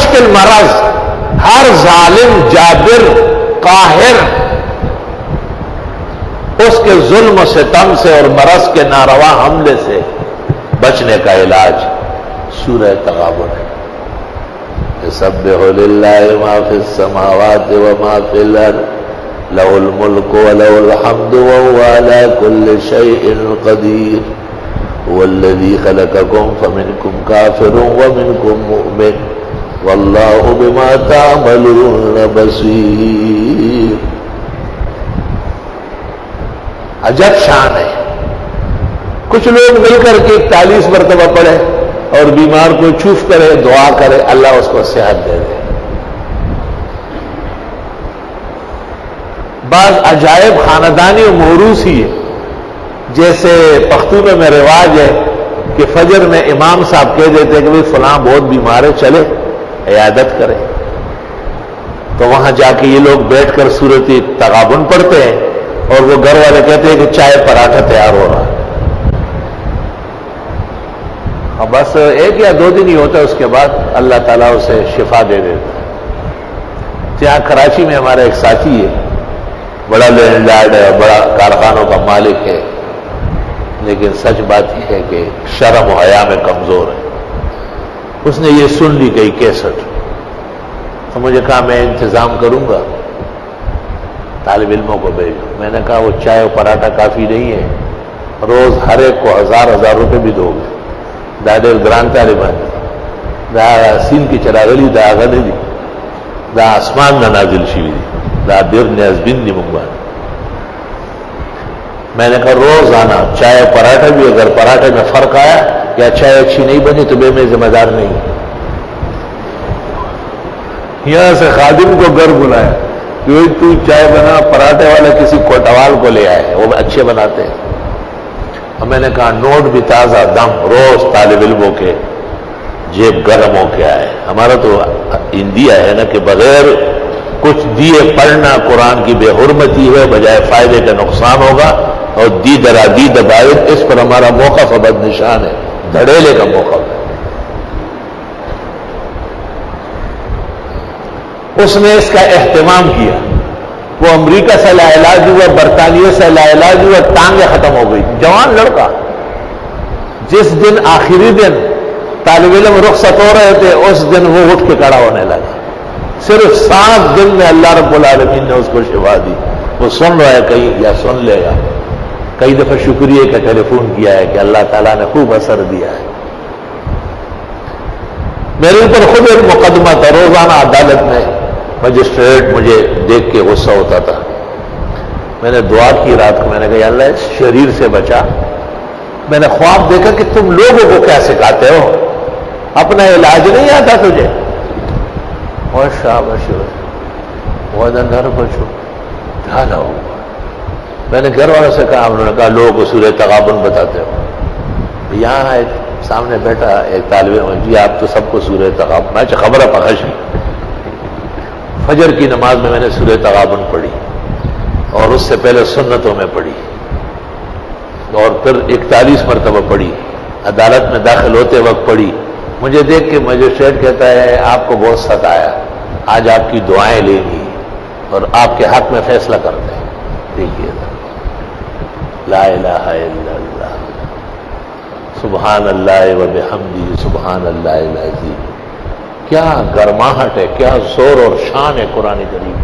مشکل مرض، ہر ظالم جابر قاہر اس کے ظلم و ستم سے اور مرض کے ناروا حملے سے بچنے کا علاج سورہ تغابن ہے۔ یسبح للہ ما فی السماوات وما فی الارض لہ الملک ولہ الحمد وہو علی کل شیء قدیر هو الذی خلقکم فمنکم کافر ومنکم مؤمن واللہ بما تعملون بصیر۔ عجب شان ہے۔ کچھ لوگ مل کر کے 41 مرتبہ پڑھے اور بیمار کو چوف کرے، دعا کرے، اللہ اس کو صحت دے دے۔ بعض عجائب خاندانی و موروثی ہے، جیسے پختونوں میں رواج ہے کہ فجر میں امام صاحب کہہ دیتے کہ فلاں بہت بیمار ہے، چلے عیادت کرے، تو وہاں جا کے یہ لوگ بیٹھ کر سورۃ تغابن پڑھتے ہیں اور وہ گھر والے کہتے ہیں کہ چائے پراٹھا تیار ہو رہا ہے۔ اور بس 1 یا 2 دن ہی ہوتا ہے، اس کے بعد اللہ تعالیٰ اسے شفا دے دیتا ہے۔ یہاں کراچی میں ہمارا ایک ساتھی ہے، بڑا لینڈ لارڈ ہے، بڑا کارخانوں کا مالک ہے، لیکن سچ بات یہ ہے کہ شرم و حیا میں کمزور ہے۔ اس نے یہ سن لی گئی کیسٹ، تو مجھے کہا میں انتظام کروں گا، طالب علموں کو بھیجو۔ میں نے کہا وہ چائے و پراٹھا کافی نہیں ہے، روز ہر ایک کو 1000 روپے بھی دو گے۔ دا ډېر ګران طالبان دي، دا سیند کې چراغلي دا هغه نه دي، دا اسمان نه نازل شوي دي، دا ډېر نیازبین دي موږ باندې۔ میں نے کہا روزانہ چائے پراٹھا بھی، اگر پراٹھے میں فرق آیا یا چائے اچھی نہیں بنی تو میں ذمہ دار نہیں۔ یہاں سے خادم کو گھر بلایا کہ تو چائے بنا، پراٹھے والا کسی کوٹوال کو لے آئے، وہ اچھے بناتے ہیں۔ اور میں نے کہا نوٹ بھی تازہ دم، روز طالب علموں کے جیب گرم ہو کے آئے۔ ہمارا تو انڈیا ہے نا کہ بغیر کچھ دیے پڑھنا قرآن کی بے حرمتی ہے، بجائے فائدے کا نقصان ہوگا، اور دی درا دی دبائے، اس پر ہمارا موقف ابد نشان ہے، دھڑیلے کا موقف ہے۔ اس نے اس کا اہتمام کیا، وہ امریکہ سے لا علاج ہوا، برطانیہ سے لا علاج ہوا، ٹانگیں ختم ہو گئی، جوان لڑکا۔ جس دن آخری دن طالب علم رخصت ہو رہے تھے، اس دن وہ اٹھ کے کھڑا ہونے لگا۔ صرف 7 دن میں اللہ رب العالمین نے اس کو شفا دی۔ وہ سن رہا ہے کہیں یا سن لے گا، کئی دفعہ شکریہ کا ٹیلی فون کیا ہے کہ اللہ تعالیٰ نے خوب اثر دیا ہے۔ میرے اوپر خود ایک مقدمہ تھا، روزانہ عدالت میں مجسٹریٹ مجھے دیکھ کے غصہ ہوتا تھا۔ میں نے دعا کی رات کو، میں نے کہا یا اللہ اس شریر سے بچا۔ میں نے خواب دیکھا کہ تم لوگوں کو کیا سکھاتے ہو، اپنا علاج نہیں آتا تجھے؟ اور شاباش بہت اندر بچو کیا نہ ہوگا۔ میں نے گھر والوں سے کہا، انہوں نے کہا لوگوں کو سورہ تغابن بتاتے ہو۔ یہاں ایک سامنے بیٹھا ایک طالب علم، جی آپ تو سب کو سورہ تغابن، میں خبر ہے پخش نہیں۔ فجر کی نماز میں نے سورہ تغابن پڑھی، اور اس سے پہلے سنتوں میں پڑھی، اور پھر 41 مرتبہ پڑھی، عدالت میں داخل ہوتے وقت پڑھی۔ مجھے دیکھ کے مجسٹریٹ کہتا ہے آپ کو بہت ستایا، آج آپ کی دعائیں لیں گی اور آپ کے حق میں فیصلہ کرتے ہیں۔ دیکھیے لا الہ الا اللہ، سبحان اللہ و بحمدہ، سبحان اللہ العظیم۔ کیا گرماہٹ ہے، کیا زور اور شان ہے قرآن کریم۔